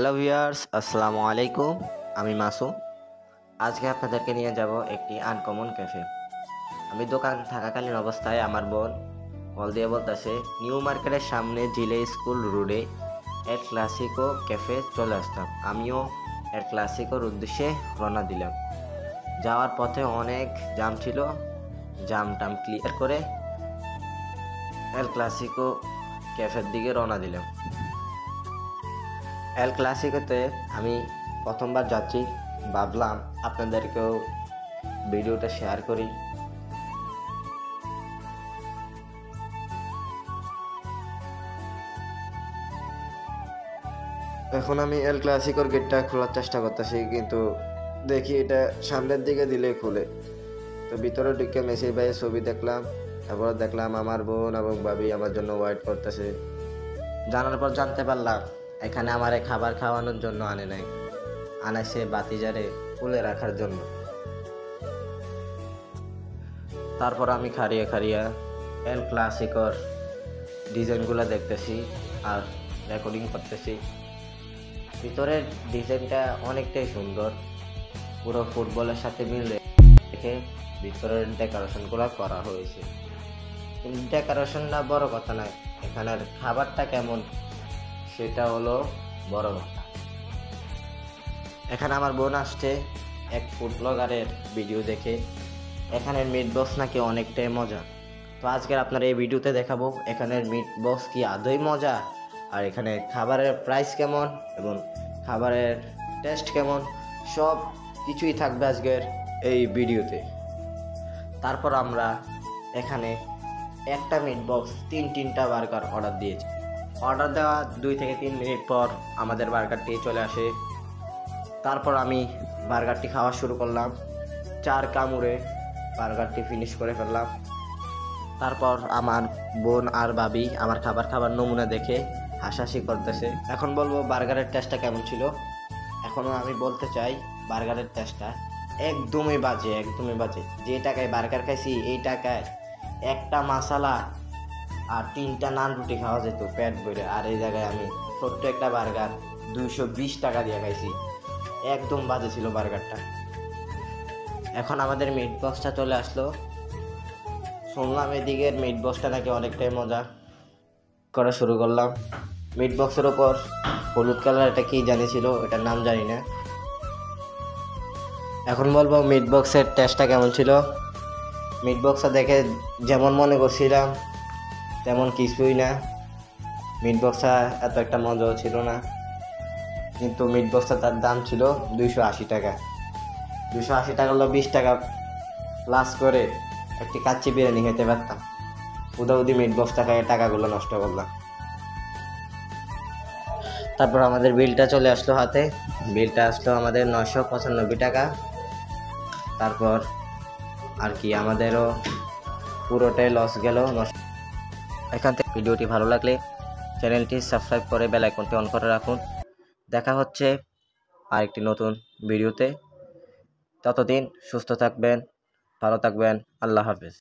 Hello viewers, আসসালামু আলাইকুম। আমি মাসুম। আজকে আপনাদেরকে নিয়ে যাব একটি আনকমন ক্যাফে। আমি দোকান থাকাকালীন অবস্থায় আমার বোন কল দিয়ে বলতেছে নিউ মার্কেটের সামনে জিলে স্কুল রোডে এল ক্লাসিকো ক্যাফে চলে আসতাম। আমিও এল ক্লাসিকোর উদ্দেশ্যে রওনা দিলাম। যাওয়ার পথে অনেক জাম ছিল। জাম টাম ক্লিয়ার করে এল ক্লাসিকো ক্যাফের দিকে রওনা দিলাম। এল ক্লাসিকোতে আমি প্রথমবার যাচ্ছি, ভাবলাম আপনাদেরকেও ভিডিওটা শেয়ার করি। এখন আমি এল ক্লাসিকোর গেটটা খোলার চেষ্টা করতেছি, কিন্তু দেখি এটা সামনের দিকে দিলে খুলে। তো ভিতরে ঢুকে মেসির ভাইয়ের ছবি দেখলাম, তারপর দেখলাম আমার বোন এবং ভাবি আমার জন্য ওয়েট করতেছে। জানার পর জানতে পারলাম এখানে আমারে খাবার খাওয়ানোর জন্য আনে নাই, আনাইছে বাতিজারে খুলে রাখার জন্য। তারপর আমি খাড়িয়ে খাড়িয়ে এল ক্লাসিকোর ডিজাইনগুলো দেখতেছি আর রেকর্ডিং করতেছি। ভিতরের ডিজাইনটা অনেকটাই সুন্দর, পুরো ফুটবলের সাথে মিল রেখে ভিতরের ডেকোরেশনগুলো করা হয়েছে। কিন্তু ডেকোরেশনটা বড় কথা নয়, এখানের খাবারটা কেমন সেটা হলো বড় কথা। এখানে আমার বোন আসছে এক ফুড ব্লগারের ভিডিও দেখে, এখানের মিট বক্স নাকি অনেকটাই মজা। তো আজকের আপনার এই ভিডিওতে দেখাবো এখানের মিট বক্স কি আদৌ মজা, আর এখানে খাবারের প্রাইস কেমন এবং খাবারের টেস্ট কেমন, সব কিছুই থাকবে আজকের এই ভিডিওতে। তারপর আমরা এখানে একটা মিট বক্স তিনটা বার্গার অর্ডার দিয়েছি। অর্ডার দেওয়া 2 থেকে 3 মিনিট পর আমাদের বার্গারটি চলে আসে। তারপর আমি বার্গারটি খাওয়া শুরু করলাম। 4 কামড়ে বার্গারটি ফিনিশ করে ফেললাম। তারপর আমার বোন আর ভাবি আমার খাবার নমুনা দেখে হাসাহাসি করতেছে। এখন বলবো বার্গারের টেস্টটা কেমন ছিল। এখনও আমি বলতে চাই বার্গারের টেস্টটা একদমই বাজে। যে টাকায় বার্গার খাইছি এই টাকায় একটা মশলা আর 3টা নান রুটি খাওয়া যেত পেট ভরে। আর এই জায়গায় আমি ছোট্ট একটা বার্গার 220 টাকা দিয়ে খাইছি। একদম বাজে ছিল বার্গারটা। এখন আমাদের মিট বক্সটা চলে আসলো। শুনলাম এদিকের মিট বক্সটা নাকি অনেকটাই মজা। করা শুরু করলাম। মিট বক্সের ওপর হলুদ কালার এটা কি জানিয়েছিল, এটার নাম জানি না। এখন বলবো মিট বক্সের টেস্টটা কেমন ছিল। মিট বক্সটা দেখে যেমন মনে করছিলাম তেমন কিছুই না। মিট বক্সটা এত একটা মজাও ছিল না, কিন্তু মিট বক্সটা তার দাম ছিল 280 টাকা। 280 টাকা হলো 20 টাকা প্লাস করে একটি কাচ্চি বিরিয়ানি খেতে পারতাম। উদাউদি মিট বক্সটা খাইয়ে টাকাগুলো নষ্ট করলাম। তারপর আমাদের বিলটা চলে আসলো হাতে। বিলটা আসলো আমাদের 995 টাকা। তারপর আর কি আমাদেরও পুরোটাই লস গেল। এখান থেকে ভিডিওটি ভালো লাগলে চ্যানেলটি সাবস্ক্রাইব করে বেল আইকনটি অন করে রাখুন। দেখা হচ্ছে আরেকটি নতুন ভিডিওতে। ততদিন সুস্থ থাকবেন, ভালো থাকবেন। আল্লাহ হাফেজ।